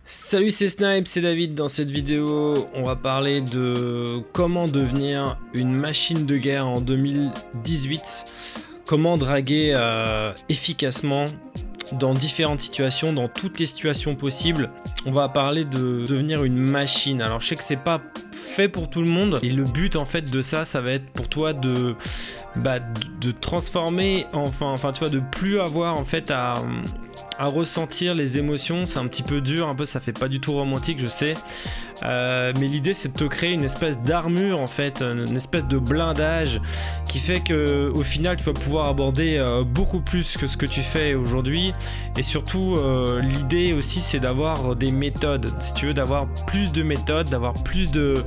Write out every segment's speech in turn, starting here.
Salut, c'est Snipe, c'est David. Dans cette vidéo, on va parler de comment devenir une machine de guerre en 2018, comment draguer efficacement dans différentes situations, dans toutes les situations possibles. On va parler de devenir une machine. Alors je sais que c'est pas fait pour tout le monde et le but en fait de ça va être pour toi de transformer, enfin tu vois, de plus avoir en fait à ressentir les émotions. C'est un petit peu dur, un peu, ça fait pas du tout romantique, je sais, mais l'idée c'est de te créer une espèce d'armure en fait, une espèce de blindage qui fait que au final tu vas pouvoir aborder beaucoup plus que ce que tu fais aujourd'hui. Et surtout l'idée aussi c'est d'avoir des méthodes, si tu veux, d'avoir plus de méthodes, d'avoir plus de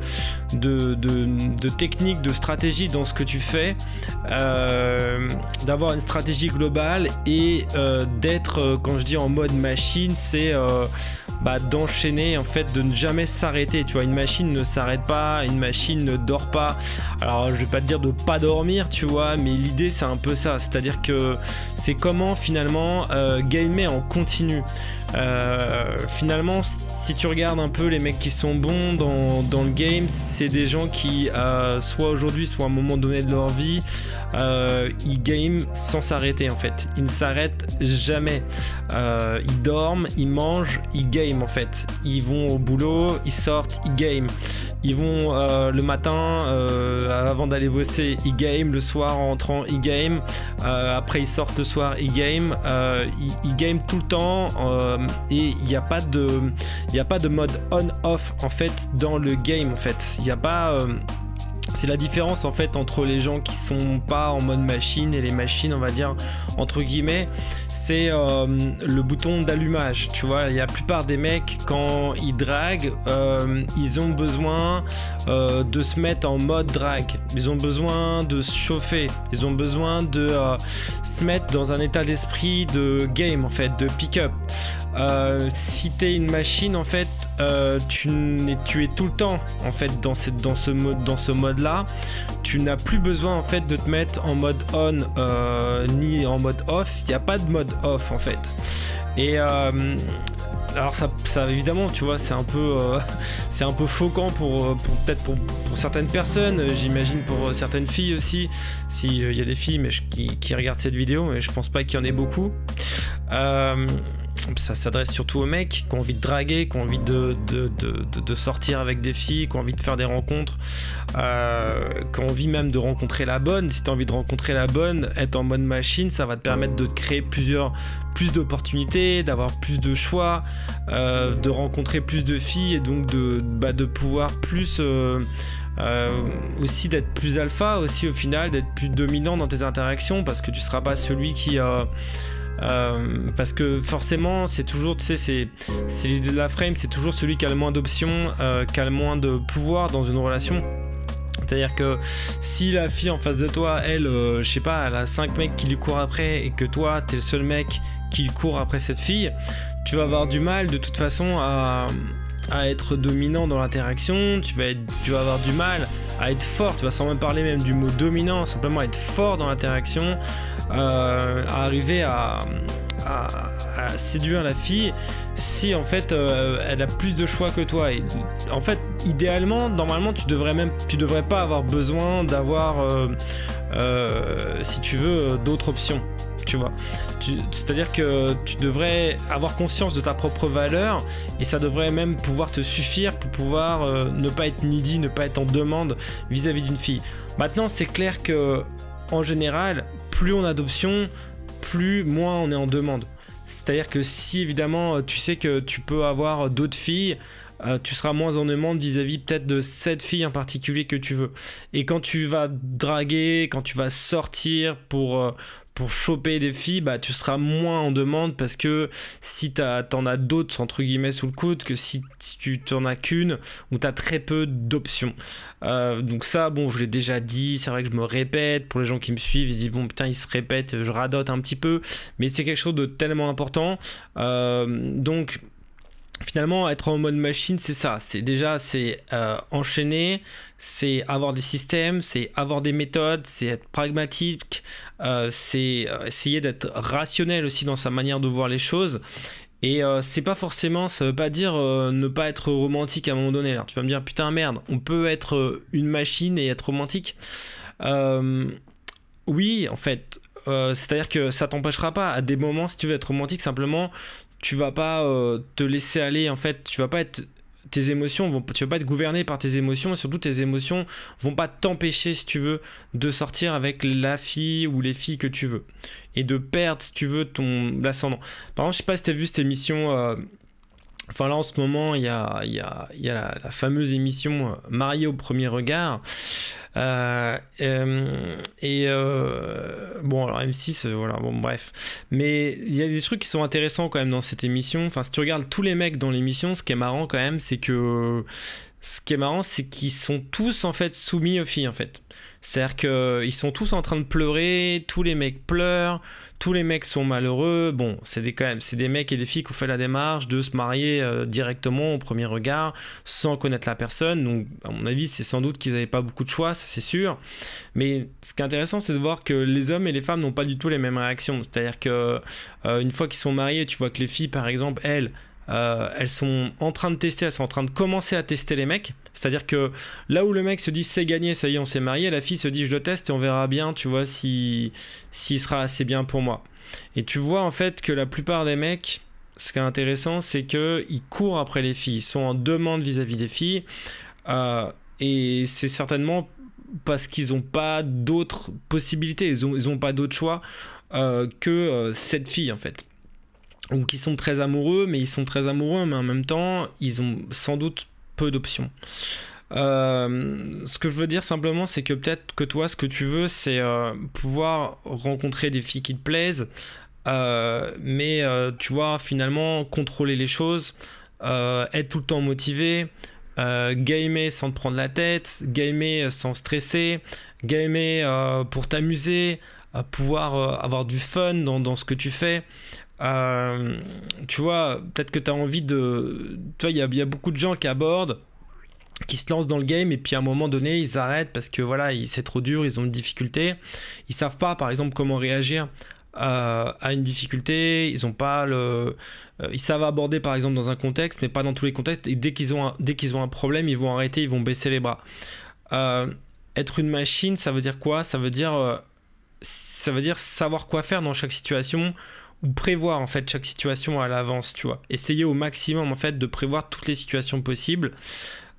techniques, de stratégies dans ce que tu fais, d'avoir une stratégie globale et d'être, quand je dis en mode machine, c'est d'enchaîner, en fait, de ne jamais s'arrêter. Tu vois, une machine ne s'arrête pas, une machine ne dort pas. Alors je vais pas te dire de pas dormir, tu vois, mais l'idée c'est un peu ça, c'est à dire que c'est comment finalement gamer en continu. Finalement, si tu regardes un peu les mecs qui sont bons dans le game, c'est des gens qui soit aujourd'hui, soit à un moment donné de leur vie, ils game sans s'arrêter en fait. Ils ne s'arrêtent jamais. Ils dorment, ils mangent, ils game en fait. Ils vont au boulot, ils sortent, ils game. Ils vont le matin avant d'aller bosser, ils game. Le soir en rentrant, ils game. Après ils sortent le soir, ils game. Ils game tout le temps et il n'y a pas de mode on-off en fait dans le game en fait. Il n'y a pas... c'est la différence en fait entre les gens qui sont pas en mode machine et les machines, on va dire entre guillemets. C'est le bouton d'allumage, tu vois. La plupart des mecs, quand ils draguent, ils ont besoin de se mettre en mode drague, ils ont besoin de se chauffer, ils ont besoin de se mettre dans un état d'esprit de game en fait, de pick-up. Si t'es une machine en fait, tu es tout le temps en fait dans ce mode là. Tu n'as plus besoin en fait de te mettre en mode on ni en mode off. Il n'y a pas de mode off en fait. Et alors ça évidemment, tu vois, c'est un peu choquant pour peut-être pour certaines personnes, j'imagine pour certaines filles aussi, si y a des filles qui regardent cette vidéo, mais je pense pas qu'il y en ait beaucoup. Ça s'adresse surtout aux mecs qui ont envie de draguer, qui ont envie de sortir avec des filles, qui ont envie de faire des rencontres, qui ont envie même de rencontrer la bonne. Si tu as envie de rencontrer la bonne, être en mode machine, ça va te permettre de te créer plus d'opportunités, d'avoir plus de choix, de rencontrer plus de filles et donc de pouvoir plus... aussi d'être plus alpha, aussi au final d'être plus dominant dans tes interactions, parce que tu seras pas celui qui... parce que forcément c'est toujours, tu sais, c'est l'idée de la frame, c'est toujours celui qui a le moins d'options, qui a le moins de pouvoir dans une relation. C'est à dire que si la fille en face de toi, elle, je sais pas, elle a 5 mecs qui lui courent après et que toi t'es le seul mec qui court après cette fille, tu vas avoir du mal de toute façon à être dominant dans l'interaction. Tu vas avoir du mal à être fort, tu vas sans même parler même du mot dominant, simplement être fort dans l'interaction, à arriver à séduire la fille si en fait elle a plus de choix que toi. Et en fait idéalement, normalement tu devrais pas avoir besoin d'avoir si tu veux d'autres options, tu vois. C'est à dire que tu devrais avoir conscience de ta propre valeur et ça devrait même pouvoir te suffire pour pouvoir ne pas être needy, ne pas être en demande vis-à-vis d'une fille. Maintenant c'est clair que en général, plus on a d'options, moins on est en demande. C'est-à-dire que si évidemment tu sais que tu peux avoir d'autres filles, tu seras moins en demande vis-à-vis peut-être de cette fille en particulier que tu veux. Et quand tu vas draguer, quand tu vas sortir pour choper des filles, tu seras moins en demande, parce que si t'en as d'autres entre guillemets sous le coude que si tu t'en as qu'une ou t'as très peu d'options. Donc ça, bon, je l'ai déjà dit, c'est vrai que je me répète, pour les gens qui me suivent, ils se disent bon putain, il se répète, je radote un petit peu, mais c'est quelque chose de tellement important. Donc finalement, être en mode machine, c'est ça. C'est déjà, enchaîner, c'est avoir des systèmes, c'est avoir des méthodes, c'est être pragmatique, c'est essayer d'être rationnel aussi dans sa manière de voir les choses. Et c'est pas forcément, ça veut pas dire ne pas être romantique à un moment donné. Alors tu vas me dire, putain merde, on peut être une machine et être romantique. Euh, oui, en fait, c'est-à-dire que ça t'empêchera pas. À des moments, si tu veux être romantique, simplement, tu vas pas te laisser aller. En fait, tu vas pas être tes émotions vont, tu vas pas être gouverné par tes émotions et surtout tes émotions vont pas t'empêcher si tu veux de sortir avec la fille ou les filles que tu veux et de perdre si tu veux ton l'ascendant. Par exemple, je sais pas si t'as vu cette émission enfin là en ce moment il y a la fameuse émission Marié au premier regard bon alors M6 voilà bon bref mais il y a des trucs qui sont intéressants quand même dans cette émission. Enfin si tu regardes tous les mecs dans l'émission, ce qui est marrant quand même c'est qu'ils sont tous en fait soumis aux filles en fait. C'est-à-dire qu'ils sont tous en train de pleurer, tous les mecs pleurent, tous les mecs sont malheureux. Bon, c'est des mecs et des filles qui ont fait la démarche de se marier directement au premier regard, sans connaître la personne. Donc, à mon avis, c'est sans doute qu'ils n'avaient pas beaucoup de choix, ça c'est sûr. Mais ce qui est intéressant, c'est de voir que les hommes et les femmes n'ont pas du tout les mêmes réactions. C'est-à-dire que une fois qu'ils sont mariés, tu vois que les filles, par exemple, elles sont en train de tester, elles sont en train de commencer à tester les mecs. C'est-à-dire que là où le mec se dit c'est gagné, ça y est, on s'est marié, la fille se dit je le teste et on verra bien, tu vois, s'il sera assez bien pour moi. Et tu vois en fait que la plupart des mecs, ce qui est intéressant, c'est qu'ils courent après les filles, ils sont en demande vis-à-vis des filles. Et c'est certainement parce qu'ils n'ont pas d'autres possibilités, ils ont pas d'autre choix que cette fille en fait. Ou qui sont très amoureux, mais en même temps, ils ont sans doute peu d'options. Ce que je veux dire simplement, c'est que peut-être que toi, ce que tu veux, c'est pouvoir rencontrer des filles qui te plaisent, mais tu vois, finalement, contrôler les choses, être tout le temps motivé, gamer sans te prendre la tête, gamer sans stresser, gamer pour t'amuser, pouvoir avoir du fun dans ce que tu fais. Tu vois, peut-être que tu as envie de... Tu vois, il y a beaucoup de gens qui abordent, qui se lancent dans le game et puis à un moment donné, ils arrêtent parce que voilà, c'est trop dur, ils ont une difficulté. Ils savent pas, par exemple, comment réagir à une difficulté. Ils ont pas le... ils savent aborder, par exemple, dans un contexte, mais pas dans tous les contextes. Et dès qu'ils ont un problème, ils vont arrêter, ils vont baisser les bras. Être une machine, ça veut dire quoi? Ça veut dire savoir quoi faire dans chaque situation ou prévoir en fait chaque situation à l'avance, tu vois. Essayer au maximum en fait de prévoir toutes les situations possibles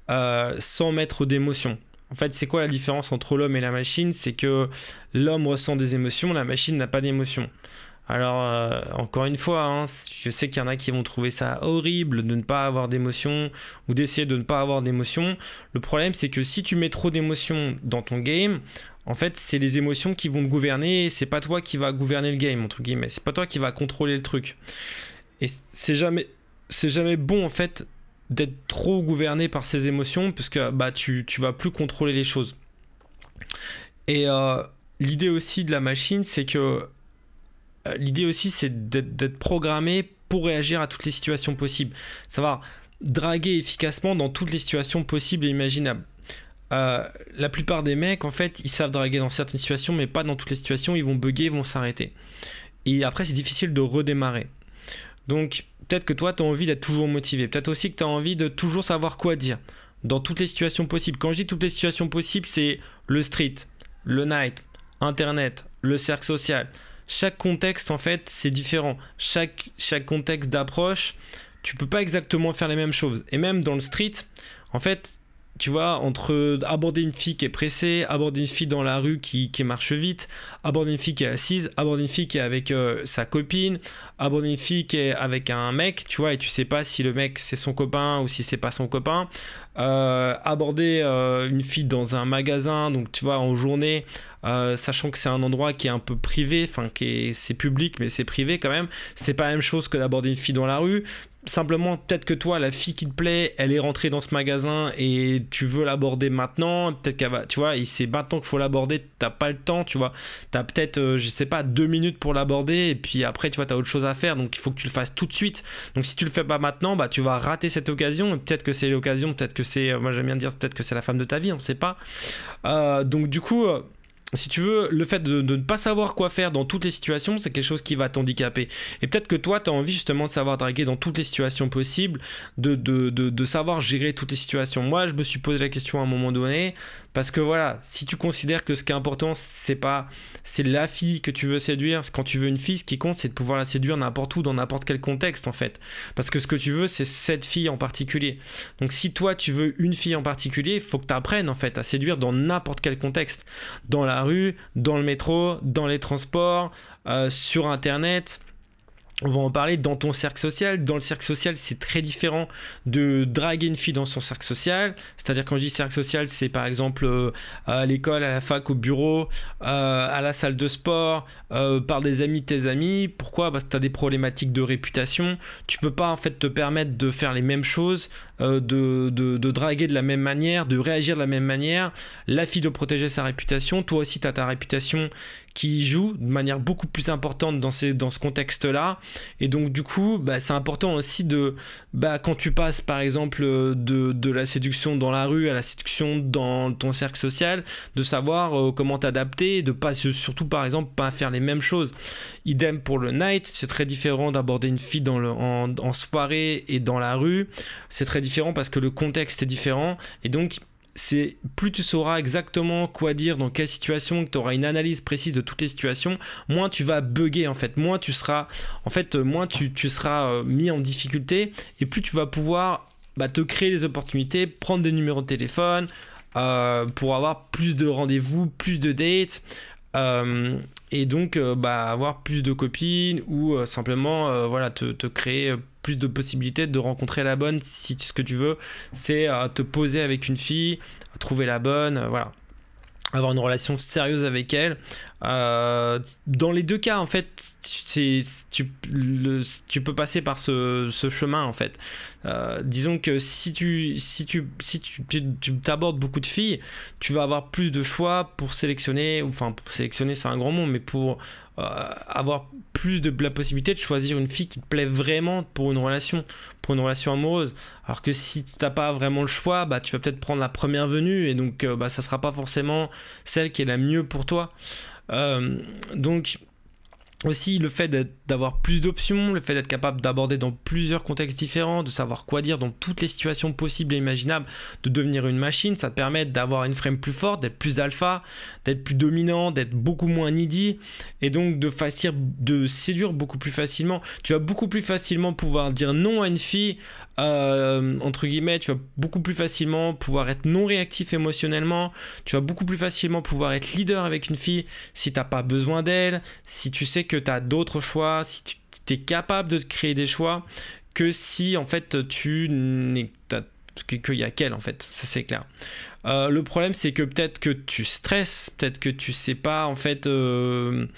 sans mettre d'émotion. En fait, c'est quoi la différence entre l'homme et la machine? C'est que l'homme ressent des émotions, la machine n'a pas d'émotions. Alors, encore une fois, hein, je sais qu'il y en a qui vont trouver ça horrible de ne pas avoir d'émotions ou d'essayer de ne pas avoir d'émotions. Le problème, c'est que si tu mets trop d'émotions dans ton game, en fait, c'est les émotions qui vont te gouverner. C'est pas toi qui va gouverner le game, entre guillemets. C'est pas toi qui va contrôler le truc. Et c'est jamais bon, en fait, d'être trop gouverné par ces émotions, parce que bah, tu vas plus contrôler les choses. Et l'idée aussi de la machine, c'est que l'idée aussi, c'est d'être programmé pour réagir à toutes les situations possibles. Savoir draguer efficacement dans toutes les situations possibles et imaginables. La plupart des mecs, en fait, ils savent draguer dans certaines situations, mais pas dans toutes les situations. Ils vont bugger, ils vont s'arrêter. Et après, c'est difficile de redémarrer. Donc, peut-être que toi, tu as envie d'être toujours motivé. Peut-être aussi que tu as envie de toujours savoir quoi dire dans toutes les situations possibles. Quand je dis toutes les situations possibles, c'est le street, le night, Internet, le cercle social. Chaque contexte, en fait, c'est différent. Chaque contexte d'approche, tu peux pas exactement faire les mêmes choses. Et même dans le street, en fait, tu vois, entre aborder une fille qui est pressée, aborder une fille dans la rue qui marche vite, aborder une fille qui est assise, aborder une fille qui est avec sa copine, aborder une fille qui est avec un mec, tu vois, et tu sais pas si le mec c'est son copain ou si c'est pas son copain, aborder une fille dans un magasin, donc tu vois, en journée, sachant que c'est un endroit qui est un peu privé, enfin c'est public mais c'est privé quand même, c'est pas la même chose que d'aborder une fille dans la rue. Simplement, peut-être que toi, la fille qui te plaît, elle est rentrée dans ce magasin et tu veux l'aborder maintenant. Peut-être qu'elle va, tu vois, c'est maintenant qu'il faut l'aborder, t'as pas le temps, tu vois. T'as peut-être, je sais pas, 2 minutes pour l'aborder et puis après, tu vois, t'as autre chose à faire. Donc, il faut que tu le fasses tout de suite. Donc, si tu le fais pas maintenant, bah, tu vas rater cette occasion. Et peut-être que c'est l'occasion, peut-être que c'est, moi j'aime bien dire, peut-être que c'est la femme de ta vie, on sait pas. Donc, du coup, si tu veux, le fait de ne pas savoir quoi faire dans toutes les situations, c'est quelque chose qui va t'handicaper. Et peut-être que toi, tu as envie justement de savoir draguer dans toutes les situations possibles, de savoir gérer toutes les situations. Moi, je me suis posé la question à un moment donné, parce que voilà, si tu considères que ce qui est important, c'est la fille que tu veux séduire, quand tu veux une fille, ce qui compte, c'est de pouvoir la séduire n'importe où, dans n'importe quel contexte en fait. Parce que ce que tu veux, c'est cette fille en particulier. Donc si toi, tu veux une fille en particulier, il faut que tu apprennes en fait à séduire dans n'importe quel contexte. Dans la rue, dans le métro, dans les transports, sur internet. On va en parler dans ton cercle social. Dans le cercle social, c'est très différent de draguer une fille dans son cercle social. C'est-à-dire, quand je dis cercle social, c'est par exemple à l'école, à la fac, au bureau, à la salle de sport, par des amis de tes amis. Pourquoi ? Parce que tu as des problématiques de réputation. Tu peux pas en fait te permettre de faire les mêmes choses, de draguer de la même manière, de réagir de la même manière. La fille doit protéger sa réputation. Toi aussi, tu as ta réputation qui joue de manière beaucoup plus importante dans ce contexte-là. Et donc du coup, c'est important aussi quand tu passes par exemple de la séduction dans la rue à la séduction dans ton cercle social, de savoir comment t'adapter, de pas surtout par exemple pas faire les mêmes choses. Idem pour le night, c'est très différent d'aborder une fille en soirée et dans la rue. C'est très différent parce que le contexte est différent, et donc plus tu sauras exactement quoi dire dans quelle situation, que tu auras une analyse précise de toutes les situations, moins tu vas bugger en fait, moins tu seras mis en difficulté, et plus tu vas pouvoir te créer des opportunités, prendre des numéros de téléphone pour avoir plus de rendez-vous, plus de dates, et donc avoir plus de copines, ou simplement te créer plus de possibilités de rencontrer la bonne. Si ce que tu veux, c'est te poser avec une fille, trouver la bonne, voilà, avoir une relation sérieuse avec elle. Dans les deux cas en fait, tu peux passer par ce chemin en fait. Disons que si tu t'abordes beaucoup de filles, tu vas avoir plus de choix pour sélectionner, enfin pour sélectionner c'est un grand mot, mais pour avoir plus de la possibilité de choisir une fille qui te plaît vraiment pour une relation amoureuse. Alors que si tu n'as pas vraiment le choix, tu vas peut-être prendre la première venue, et donc ça sera pas forcément celle qui est la mieux pour toi. Donc aussi le fait d'avoir plus d'options, le fait d'être capable d'aborder dans plusieurs contextes différents, de savoir quoi dire dans toutes les situations possibles et imaginables, de devenir une machine, ça te permet d'avoir une frame plus forte, d'être plus alpha, d'être plus dominant, d'être beaucoup moins needy, et donc de séduire beaucoup plus facilement. Tu vas beaucoup plus facilement pouvoir dire non à une fille, entre guillemets, tu vas beaucoup plus facilement pouvoir être non réactif émotionnellement, tu vas beaucoup plus facilement pouvoir être leader avec une fille si t'as pas besoin d'elle, si tu sais que tu as d'autres choix, si tu es capable de te créer des choix, que si en fait qu'il y a qu'elle en fait, ça c'est clair. Le problème c'est que peut-être que tu stresses, peut-être que tu sais pas en fait, que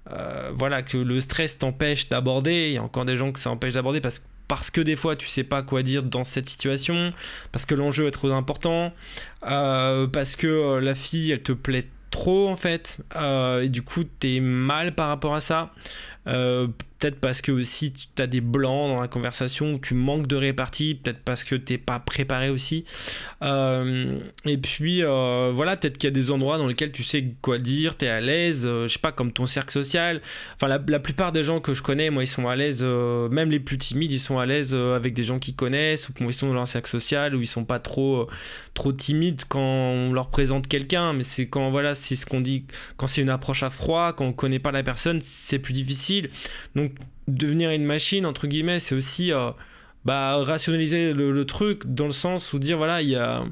le stress t'empêche d'aborder. Il y a encore des gens que ça empêche d'aborder parce que des fois tu sais pas quoi dire dans cette situation, parce que l'enjeu est trop important, parce que la fille elle te plaît trop en fait, et du coup t'es mal par rapport à ça, peut-être parce que aussi tu as des blancs dans la conversation, où tu manques de répartie, peut-être parce que t'es pas préparé aussi, et puis peut-être qu'il y a des endroits dans lesquels tu sais quoi dire, t'es à l'aise, je sais pas, comme ton cercle social. Enfin la plupart des gens que je connais, moi, ils sont à l'aise, même les plus timides, ils sont à l'aise avec des gens qu'ils connaissent, ou qu'ils sont dans leur cercle social, où ils sont pas trop timides quand on leur présente quelqu'un. Mais c'est c'est ce qu'on dit, quand c'est une approche à froid, quand on connaît pas la personne, c'est plus difficile. Donc devenir une machine entre guillemets, c'est aussi rationaliser le truc, dans le sens où dire il y a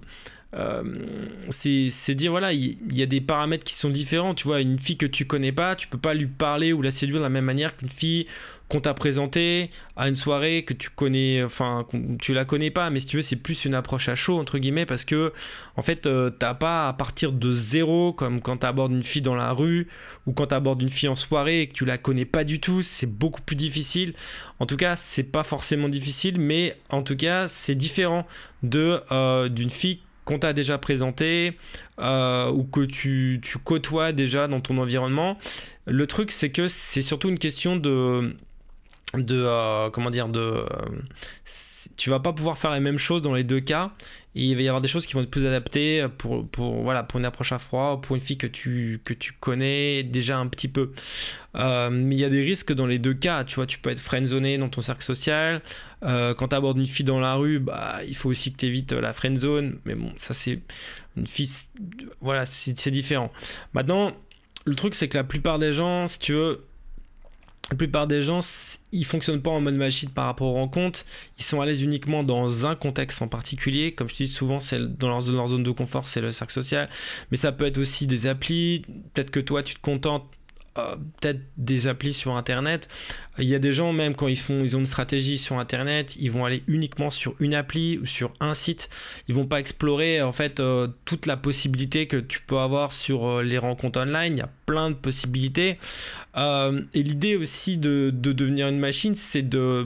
c'est dire il y a des paramètres qui sont différents. Tu vois, une fille que tu connais pas, tu peux pas lui parler ou la séduire de la même manière qu'une fille qu'on t'a présentée à une soirée que tu connais, enfin tu la connais pas, mais si tu veux c'est plus une approche à chaud entre guillemets, parce que en fait t'as pas à partir de zéro comme quand t'abordes une fille dans la rue, ou quand t'abordes une fille en soirée et que tu la connais pas du tout. C'est beaucoup plus difficile. En tout cas c'est pas forcément difficile, mais en tout cas c'est différent d'une fille qu'on t'a déjà présenté, ou que tu côtoies déjà dans ton environnement. Le truc c'est que c'est surtout une question tu vas pas pouvoir faire la même chose dans les deux cas. Et il va y avoir des choses qui vont être plus adaptées pour une approche à froid, pour une fille que tu connais déjà un petit peu. Mais il y a des risques dans les deux cas. Tu vois, tu peux être friendzoné dans ton cercle social. Quand tu abordes une fille dans la rue, bah, il faut aussi que tu évites la friendzone. Mais bon, ça c'est une fille... Voilà, c'est différent. Maintenant, le truc c'est que la plupart des gens, si tu veux... La plupart des gens, ils fonctionnent pas en mode machine par rapport aux rencontres. Ils sont à l'aise uniquement dans un contexte en particulier. Comme je dis souvent, c'est dans leur zone de confort, c'est le cercle social. Mais ça peut être aussi des applis. Peut-être que toi, tu te contentes peut-être des applis sur Internet. Il y a des gens, même quand ils ont une stratégie sur Internet, ils vont aller uniquement sur une appli ou sur un site. Ils vont pas explorer en fait toute la possibilité que tu peux avoir sur les rencontres online. Il y a plein de possibilités. Et l'idée aussi de devenir une machine, c'est de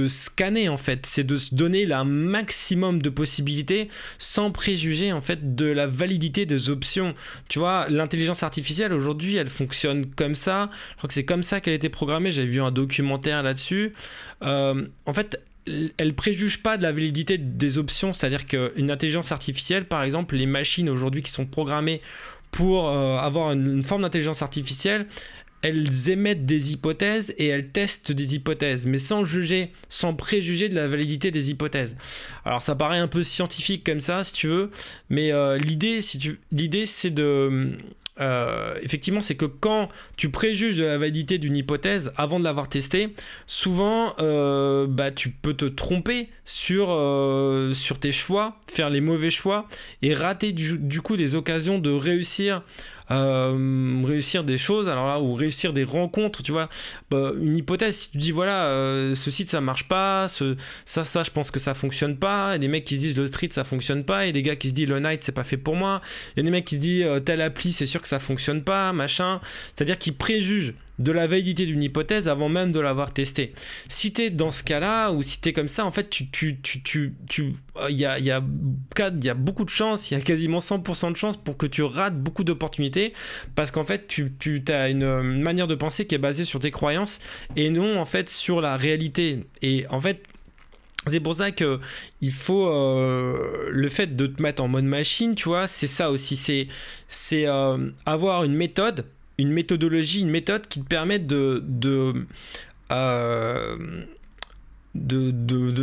scanner en fait, c'est de se donner un maximum de possibilités sans préjuger en fait de la validité des options. Tu vois, l'intelligence artificielle aujourd'hui, elle fonctionne comme ça. Je crois que c'est comme ça qu'elle a été programmée. J'avais vu un documentaire là-dessus. En fait, elle préjuge pas de la validité des options, c'est-à-dire qu'une intelligence artificielle, par exemple, les machines aujourd'hui qui sont programmées pour avoir une forme d'intelligence artificielle, elles émettent des hypothèses et elles testent des hypothèses, mais sans préjuger de la validité des hypothèses. Alors ça paraît un peu scientifique comme ça, si tu veux, mais l'idée c'est de... effectivement, c'est que quand tu préjuges de la validité d'une hypothèse avant de l'avoir testée, souvent tu peux te tromper sur tes choix, faire les mauvais choix et rater du coup des occasions de réussir des choses, alors là, ou réussir des rencontres, tu vois. Une hypothèse, si tu dis voilà, ce site ça marche pas, ça je pense que ça fonctionne pas, et des mecs qui se disent le street ça fonctionne pas, et des gars qui se disent le night c'est pas fait pour moi, il y a des mecs qui se disent telle appli c'est sûr que ça fonctionne pas, machin, c'est-à-dire qu'ils préjugent de la validité d'une hypothèse avant même de l'avoir testée. Si t'es dans ce cas-là, ou si t'es comme ça, en fait, il y a beaucoup de chances, il y a quasiment 100% de chances pour que tu rates beaucoup d'opportunités, parce qu'en fait, tu as une manière de penser qui est basée sur tes croyances, et non, en fait, sur la réalité. Et en fait, c'est pour ça que il faut le fait de te mettre en mode machine, tu vois, c'est ça aussi, c'est avoir une méthode, une méthodologie, une méthode qui te permet de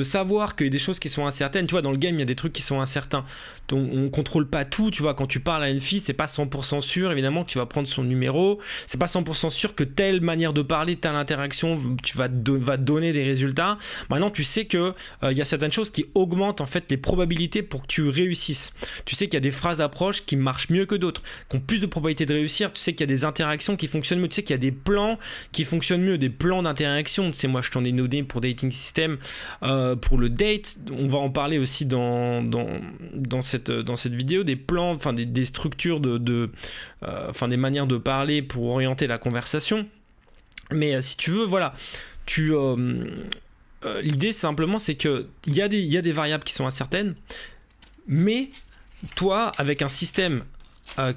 savoir qu'il y a des choses qui sont incertaines. Tu vois, dans le game, il y a des trucs qui sont incertains. Donc, on contrôle pas tout. Tu vois, quand tu parles à une fille, c'est pas 100% sûr, évidemment, que tu vas prendre son numéro. C'est pas 100% sûr que telle manière de parler, telle interaction, tu va donner des résultats. Maintenant, tu sais que il y a certaines choses qui augmentent, en fait, les probabilités pour que tu réussisses. Tu sais qu'il y a des phrases d'approche qui marchent mieux que d'autres, qui ont plus de probabilité de réussir. Tu sais qu'il y a des interactions qui fonctionnent mieux. Tu sais qu'il y a des plans qui fonctionnent mieux, des plans d'interaction. Tu sais, moi, je t'en ai donné pour Dating System, pour le date. On va en parler aussi dans cette vidéo, des plans, enfin des structures enfin des manières de parler pour orienter la conversation. Mais si tu veux, voilà, l'idée simplement c'est que il y a des variables qui sont incertaines, mais toi, avec un système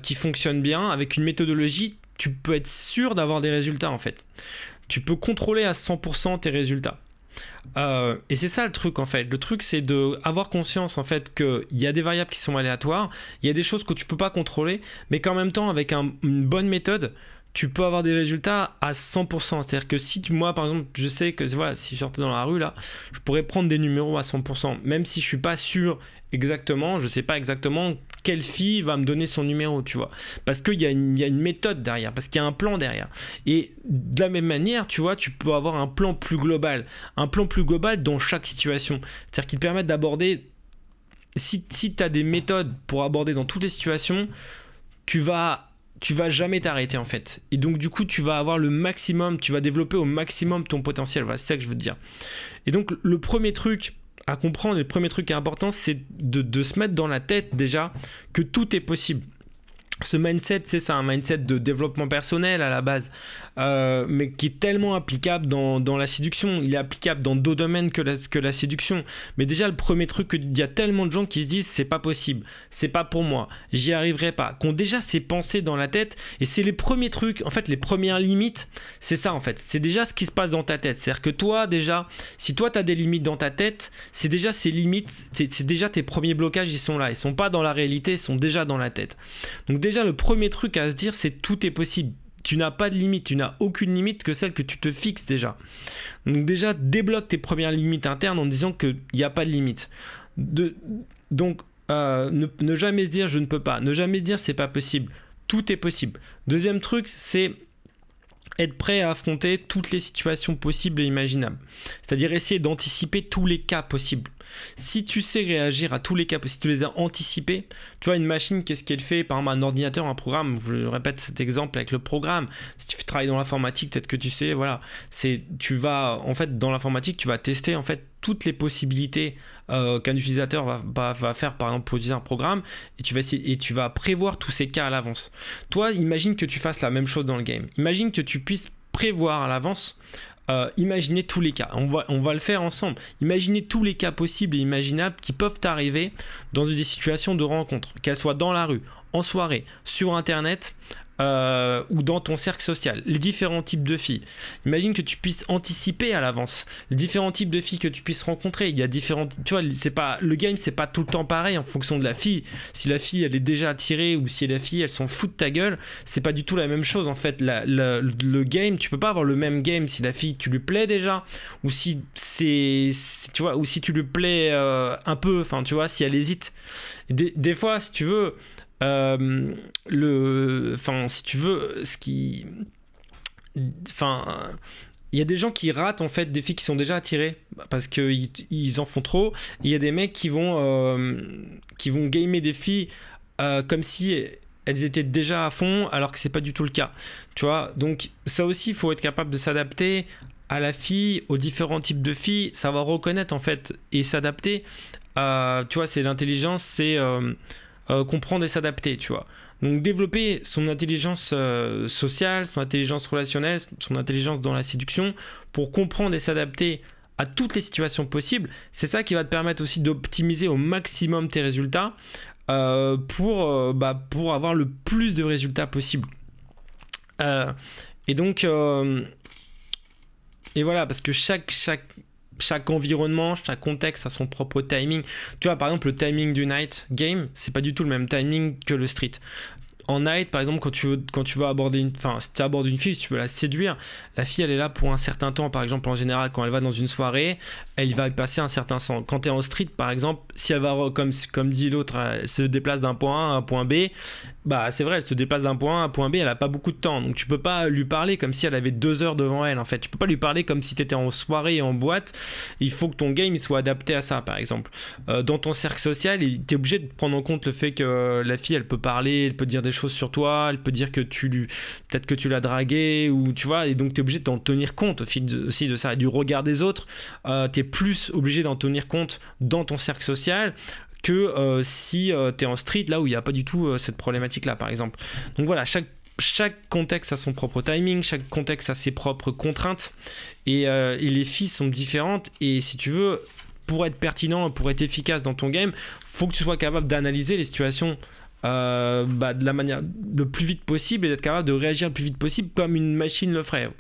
qui fonctionne bien, avec une méthodologie, tu peux être sûr d'avoir des résultats en fait. Tu peux contrôler à 100% tes résultats. Et c'est ça le truc en fait. Le truc c'est d'avoir conscience en fait qu'il y a des variables qui sont aléatoires, il y a des choses que tu peux pas contrôler, mais qu'en même temps avec une bonne méthode, tu peux avoir des résultats à 100%. C'est-à-dire que si moi par exemple je sais que voilà, si je sortais dans la rue là, je pourrais prendre des numéros à 100%, même si je suis pas sûr exactement, je sais pas exactement quelle fille va me donner son numéro, tu vois, parce qu'il y a une méthode derrière, parce qu'il y a un plan derrière. Et de la même manière, tu vois, tu peux avoir un plan plus global dans chaque situation, c'est-à-dire qui te permettent d'aborder, si tu as des méthodes pour aborder dans toutes les situations, tu vas jamais t'arrêter en fait, et donc du coup tu vas avoir le maximum, tu vas développer au maximum ton potentiel. Voilà, c'est ça que je veux te dire. Et donc le premier truc à comprendre, et le premier truc qui est important, c'est de se mettre dans la tête déjà que tout est possible. ce mindset, c'est un mindset de développement personnel à la base, mais qui est tellement applicable dans la séduction. Il est applicable dans d'autres domaines que la séduction. Mais déjà, le premier truc, il y a tellement de gens qui se disent c'est pas possible, c'est pas pour moi, j'y arriverai pas, qui ont déjà ces pensées dans la tête. Et c'est les premiers trucs, en fait, les premières limites, c'est ça en fait. C'est déjà ce qui se passe dans ta tête. C'est-à-dire que toi, déjà, si toi tu as des limites dans ta tête, c'est déjà ces limites, c'est déjà tes premiers blocages, ils sont là. Ils sont pas dans la réalité, ils sont déjà dans la tête. Donc déjà, le premier truc à se dire, c'est tout est possible. Tu n'as pas de limite, tu n'as aucune limite que celle que tu te fixes déjà. Donc déjà, débloque tes premières limites internes en disant qu'il n'y a pas de limite. Donc, ne jamais se dire je ne peux pas, ne jamais se dire c'est pas possible. Tout est possible. Deuxième truc, c'est être prêt à affronter toutes les situations possibles et imaginables. C'est-à-dire essayer d'anticiper tous les cas possibles. Si tu sais réagir à tous les cas possibles, si tu les as anticipés, tu vois, une machine, qu'est-ce qu'elle fait? Par exemple, un ordinateur, un programme, je répète cet exemple avec le programme. Si tu travailles dans l'informatique, peut-être que tu sais, voilà, en fait, dans l'informatique, tu vas tester, en fait, toutes les possibilités qu'un utilisateur va faire, par exemple, pour utiliser un programme, et tu vas prévoir tous ces cas à l'avance. Toi, imagine que tu fasses la même chose dans le game. Imagine que tu puisses prévoir à l'avance, imaginer tous les cas. On va le faire ensemble. Imaginez tous les cas possibles et imaginables qui peuvent t'arriver dans des situations de rencontre, qu'elles soient dans la rue, en soirée, sur Internet, ou dans ton cercle social, les différents types de filles. Imagine que tu puisses anticiper à l'avance les différents types de filles que tu puisses rencontrer. Il y a différentes, tu vois, le game, c'est pas tout le temps pareil en fonction de la fille. Si la fille elle est déjà attirée ou si la fille elle s'en fout de ta gueule, c'est pas du tout la même chose en fait. Le game, tu peux pas avoir le même game si la fille tu lui plais déjà ou si tu vois, ou si tu lui plais un peu, enfin tu vois, si elle hésite. Des fois, si tu veux. Si tu veux, il y a des gens qui ratent en fait des filles qui sont déjà attirées parce qu'ils en font trop. Il y a des mecs qui vont gamer des filles comme si elles étaient déjà à fond alors que c'est pas du tout le cas. Tu vois, donc ça aussi, il faut être capable de s'adapter à la fille, aux différents types de filles, savoir reconnaître en fait et s'adapter. Tu vois, c'est l'intelligence, c'est comprendre et s'adapter, tu vois. Donc développer son intelligence sociale, son intelligence relationnelle, son intelligence dans la séduction pour comprendre et s'adapter à toutes les situations possibles, c'est ça qui va te permettre aussi d'optimiser au maximum tes résultats pour avoir le plus de résultats possible. Et donc et voilà, parce que chaque environnement, chaque contexte a son propre timing. Tu vois, par exemple, le timing du night game, c'est pas du tout le même timing que le street. En night, par exemple, quand tu veux aborder si tu abordes une fille, si tu veux la séduire, la fille, elle est là pour un certain temps. Par exemple, en général, quand elle va dans une soirée, elle va y passer un certain temps. Quand tu es en street, par exemple, si elle va, comme dit l'autre, elle se déplace d'un point A à un point B, bah c'est vrai, elle se déplace d'un point A à un point B, elle a pas beaucoup de temps. Donc tu peux pas lui parler comme si elle avait 2 heures devant elle, en fait. Tu peux pas lui parler comme si tu étais en soirée et en boîte. Il faut que ton game soit adapté à ça, par exemple. Dans ton cercle social, tu es obligé de prendre en compte le fait que la fille, elle peut parler, elle peut dire des choses sur toi, elle peut dire que peut-être que tu l'as dragué, ou tu vois, et donc tu es obligé d'en tenir compte aussi de ça, et du regard des autres. Tu es plus obligé d'en tenir compte dans ton cercle social que si tu es en street, là où il n'y a pas du tout cette problématique-là, par exemple. Donc voilà, chaque contexte a son propre timing, chaque contexte a ses propres contraintes, et les filles sont différentes, et si tu veux, pour être pertinent, pour être efficace dans ton game, faut que tu sois capable d'analyser les situations de la manière le plus vite possible et d'être capable de réagir le plus vite possible comme une machine le ferait.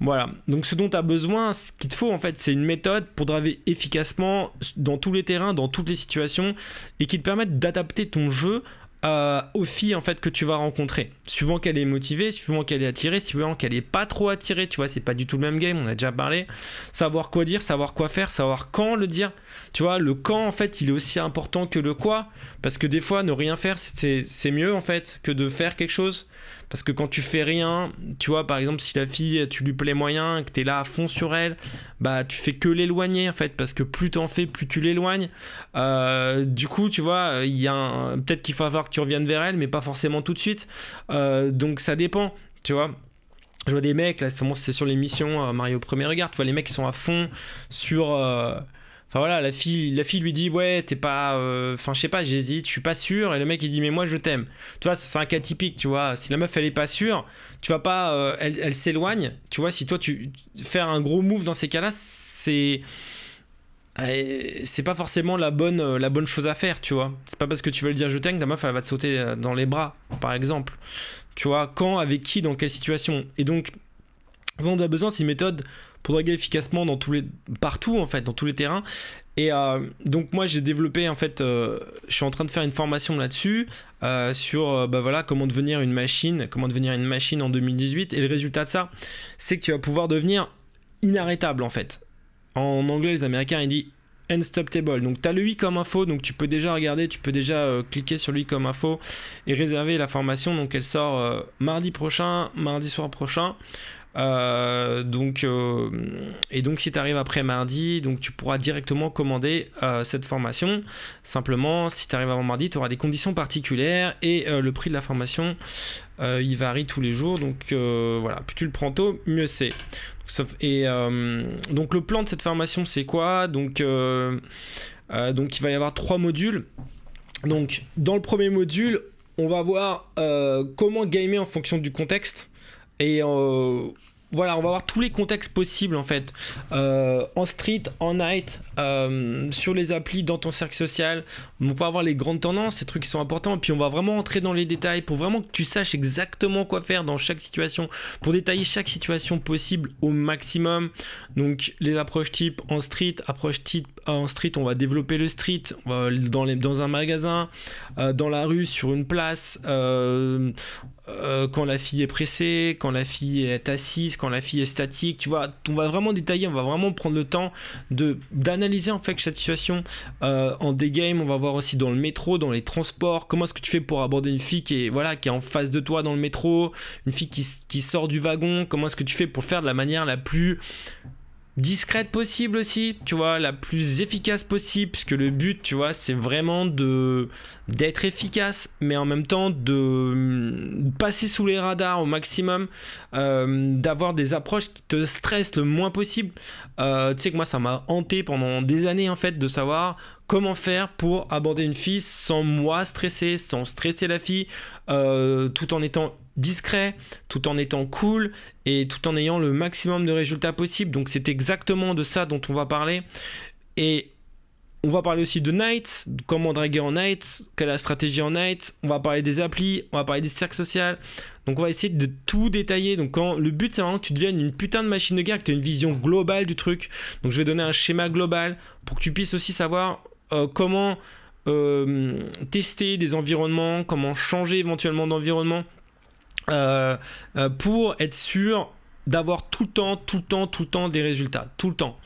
Voilà, donc ce dont tu as besoin, ce qu'il te faut en fait, c'est une méthode pour driver efficacement dans tous les terrains, dans toutes les situations, et qui te permette d'adapter ton jeu aux filles en fait que tu vas rencontrer, suivant qu'elle est motivée, suivant qu'elle est attirée, suivant qu'elle est pas trop attirée. Tu vois, c'est pas du tout le même game, on a déjà parlé. Savoir quoi dire, savoir quoi faire, savoir quand le dire. Tu vois, le quand en fait il est aussi important que le quoi, parce que des fois ne rien faire c'est mieux en fait que de faire quelque chose. Parce que quand tu fais rien, tu vois, par exemple, si la fille, tu lui plais moyen, que t'es là à fond sur elle, bah tu fais que l'éloigner en fait, parce que plus t'en fais, plus tu l'éloignes. Du coup, tu vois, peut-être qu'il faut falloir que tu reviennes vers elle, mais pas forcément tout de suite. Donc ça dépend, tu vois. Je vois des mecs, là, c'est sur l'émission Mario Premier Regard, tu vois, les mecs qui sont à fond Enfin voilà, la fille lui dit ouais t'es pas, enfin je sais pas, j'hésite, je suis pas sûr, et le mec il dit mais moi je t'aime. Tu vois, c'est un cas typique, tu vois. Si la meuf elle est pas sûre, tu vas pas, elle s'éloigne. Tu vois, si toi tu faire un gros move dans ces cas-là, c'est pas forcément la bonne chose à faire, tu vois. C'est pas parce que tu veux le dire je t'aime que la meuf elle va te sauter dans les bras, par exemple. Tu vois, quand, avec qui, dans quelle situation. Et donc, on a besoin, c'est une méthode pour draguer efficacement partout en fait, dans tous les terrains. Et donc moi j'ai développé en fait, je suis en train de faire une formation là-dessus sur voilà, comment devenir une machine en 2018. Et le résultat de ça, c'est que tu vas pouvoir devenir inarrêtable en fait. En anglais, les Américains ils disent unstoppable. Donc tu as le i comme info, donc tu peux déjà regarder, tu peux déjà cliquer sur le i comme info et réserver la formation. Donc elle sort mardi soir prochain. Et donc si tu arrives après mardi, donc tu pourras directement commander cette formation. Simplement, si tu arrives avant mardi, tu auras des conditions particulières et le prix de la formation il varie tous les jours. Donc voilà, plus tu le prends tôt, mieux c'est. Donc le plan de cette formation c'est quoi? Donc il va y avoir 3 modules. Donc dans le premier module, on va voir comment gamer en fonction du contexte. Et voilà, on va voir tous les contextes possibles en fait, en street, en night, sur les applis, dans ton cercle social. On va voir les grandes tendances, ces trucs qui sont importants, et puis on va vraiment entrer dans les détails pour vraiment que tu saches exactement quoi faire dans chaque situation, pour détailler chaque situation possible au maximum. Donc les approches types en street, on va développer le street dans un magasin, dans la rue, sur une place, quand la fille est pressée, quand la fille est assise, quand la fille est statique, tu vois, on va vraiment détailler, on va vraiment prendre le temps d'analyser en fait cette situation en D-game. On va voir aussi dans le métro, dans les transports, comment est-ce que tu fais pour aborder une fille qui est en face de toi dans le métro, une fille qui sort du wagon, comment est-ce que tu fais pour le faire de la manière la plus discrète possible aussi, tu vois, la plus efficace possible, puisque le but, tu vois, c'est vraiment d'être efficace, mais en même temps de passer sous les radars au maximum, d'avoir des approches qui te stressent le moins possible. Tu sais que moi ça m'a hanté pendant des années en fait de savoir comment faire pour aborder une fille sans moi stresser, sans stresser la fille, tout en étant discret, tout en étant cool et tout en ayant le maximum de résultats possibles. Donc c'est exactement de ça dont on va parler. Et on va parler aussi de night, comment draguer en night, quelle est la stratégie en night. On va parler des applis, on va parler des cercles sociaux. Donc on va essayer de tout détailler. Donc le but c'est vraiment que tu deviennes une putain de machine de guerre, que tu aies une vision globale du truc. Donc je vais donner un schéma global pour que tu puisses aussi savoir comment tester des environnements, comment changer éventuellement d'environnement, pour être sûr d'avoir tout le temps des résultats, tout le temps.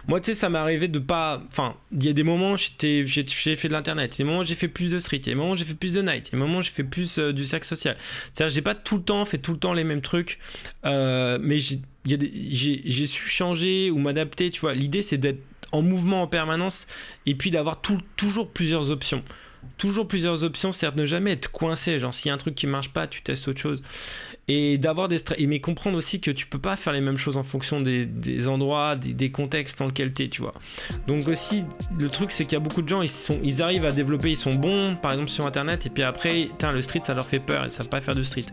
Moi tu sais, ça m'est arrivé de pas, enfin il y a des moments j'ai fait de l'internet, il y a des moments j'ai fait plus de street, il y a des moments j'ai fait plus de night, il y a des moments j'ai fait plus du cercle social. C'est-à-dire j'ai pas tout le temps les mêmes trucs, mais j'ai su changer ou m'adapter, tu vois. L'idée c'est d'être en mouvement en permanence et puis d'avoir toujours plusieurs options. Toujours plusieurs options, c'est-à-dire ne jamais être coincé. Genre, s'il y a un truc qui marche pas, tu testes autre chose. Et d'avoir mais comprendre aussi que tu peux pas faire les mêmes choses en fonction des endroits, des contextes dans lesquels t'es, tu vois. Donc aussi, le truc, c'est qu'il y a beaucoup de gens, ils arrivent à développer, ils sont bons, par exemple sur internet, et puis après, le street, ça leur fait peur, ils savent pas faire de street.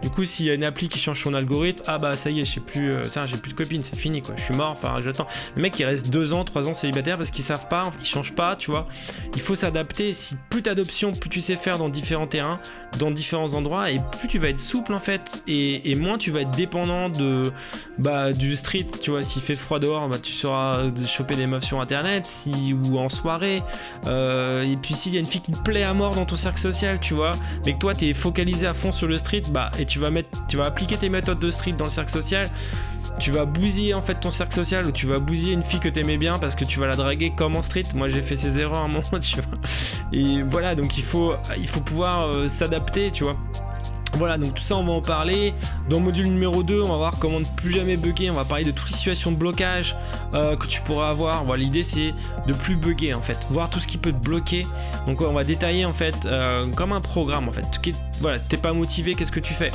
Du coup, s'il y a une appli qui change son algorithme, ah bah ça y est, j'ai plus de copines, c'est fini, quoi. Je suis mort, enfin, j'attends. Le mec, il reste 2 ans, 3 ans célibataire parce qu'ils savent pas, ils changent pas, tu vois. Il faut s'adapter. Si plus t'as d'options, plus tu sais faire dans différents terrains, dans différents endroits, et plus tu vas être souple en fait, et moins tu vas être dépendant du street, tu vois. S'il fait froid dehors, tu sauras choper des meufs sur internet, ou en soirée, et puis s'il y a une fille qui te plaît à mort dans ton cercle social, tu vois, mais que toi t'es focalisé à fond sur le street, et tu vas appliquer tes méthodes de street dans le cercle social. Tu vas bousiller en fait ton cercle social, ou tu vas bousiller une fille que t'aimais bien parce que tu vas la draguer comme en street. Moi j'ai fait ces erreurs à un moment, tu vois. Et voilà, donc il faut pouvoir s'adapter, tu vois. Voilà, donc tout ça on va en parler. Dans le module numéro 2, on va voir comment ne plus jamais bugger. On va parler de toutes les situations de blocage que tu pourras avoir. Voilà, l'idée c'est de plus bugger en fait, voir tout ce qui peut te bloquer. Donc on va détailler en fait comme un programme en fait. voilà, t'es pas motivé, qu'est-ce que tu fais?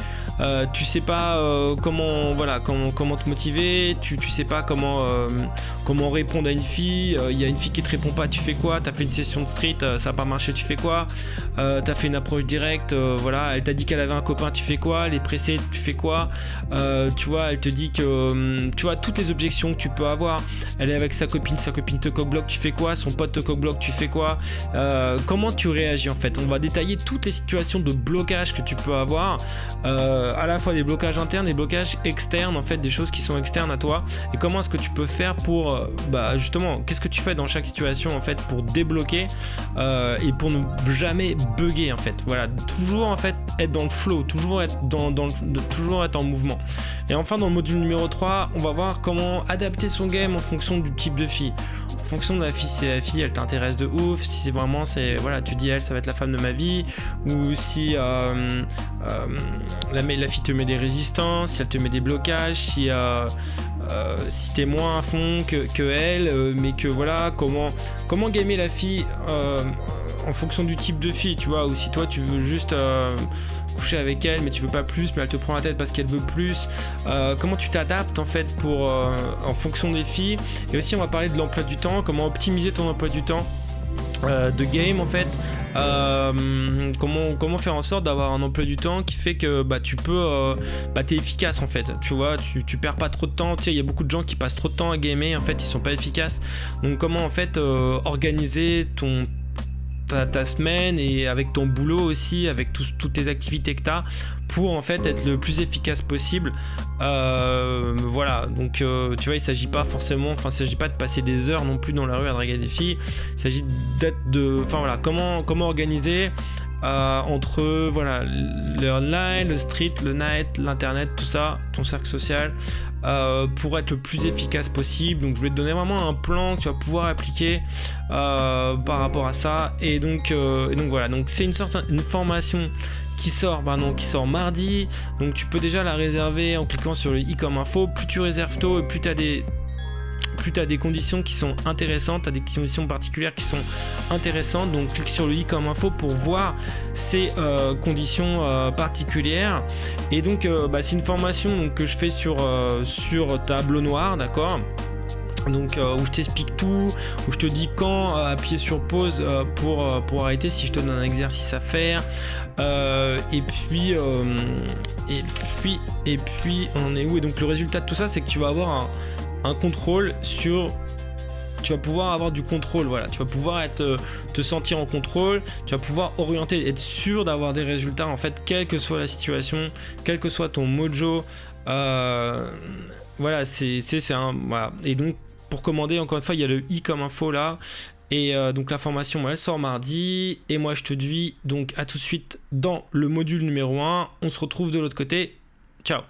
Tu sais pas comment, voilà, comment te motiver, tu sais pas comment répondre à une fille, il y a une fille qui te répond pas, tu fais quoi? T'as fait une session de street, ça a pas marché, tu fais quoi? T'as fait une approche directe, voilà, elle t'a dit qu'elle avait un copain, tu fais quoi? Elle est pressée, tu fais quoi? Tu vois, elle te dit que, tu vois, toutes les objections que tu peux avoir, elle est avec sa copine te coque-bloque, tu fais quoi? Son pote te coque-bloque, tu fais quoi? Comment tu réagis en fait? On va détailler toutes les situations de blocage que tu peux avoir, à la fois des blocages internes, des blocages externes, en fait, des choses qui sont externes à toi, et comment est-ce que tu peux faire pour, justement, qu'est-ce que tu fais dans chaque situation en fait pour débloquer et pour ne jamais bugger en fait. Voilà, toujours en fait être dans le flow, toujours être toujours être en mouvement. Et enfin, dans le module numéro 3, on va voir comment adapter son game en fonction du type de fille. En fonction de la fille, si la fille elle t'intéresse de ouf, si vraiment c'est, voilà, tu dis elle ça va être la femme de ma vie, ou si la fille te met des résistances, si elle te met des blocages, si t'es moins à fond que elle, mais que voilà, comment gamer la fille en fonction du type de fille, tu vois, ou si toi tu veux juste coucher avec elle mais tu veux pas plus, mais elle te prend la tête parce qu'elle veut plus, comment tu t'adaptes en fait en fonction des filles. Et aussi on va parler de l'emploi du temps, comment optimiser ton emploi du temps de game en fait, comment faire en sorte d'avoir un emploi du temps qui fait que tu peux t'es efficace en fait, tu vois, tu perds pas trop de temps. Tu sais, il y a beaucoup de gens qui passent trop de temps à gamer, en fait ils sont pas efficaces, donc comment en fait organiser ta semaine et avec ton boulot aussi, avec toutes tes activités que tu as pour en fait être le plus efficace possible. Voilà, donc tu vois, il s'agit pas forcément, il s'agit pas de passer des heures non plus dans la rue à draguer des filles, il s'agit voilà, comment organiser entre voilà, le online, le street, le night, l'internet, tout ça, ton cercle social, pour être le plus efficace possible. Donc je vais te donner vraiment un plan que tu vas pouvoir appliquer par rapport à ça. Et donc voilà, donc c'est une formation qui sort mardi, donc tu peux déjà la réserver en cliquant sur le i comme info. Plus tu réserves tôt et plus tu as des conditions qui sont intéressantes, tu as des conditions particulières qui sont intéressantes, donc clique sur le i comme info pour voir ces conditions particulières. Et donc c'est une formation donc, que je fais sur tableau noir, d'accord, donc où je t'explique tout, où je te dis quand appuyer sur pause pour arrêter si je te donne un exercice à faire, et puis on en est où? Et donc le résultat de tout ça, c'est que tu vas avoir un contrôle tu vas pouvoir avoir du contrôle, voilà, tu vas pouvoir te sentir en contrôle, tu vas pouvoir orienter, être sûr d'avoir des résultats en fait, quelle que soit la situation, quel que soit ton mojo, voilà, voilà. Et donc pour commander, encore une fois, il y a le i comme info là, et donc la formation elle sort mardi, et moi je te dis donc à tout de suite dans le module numéro 1, on se retrouve de l'autre côté, ciao.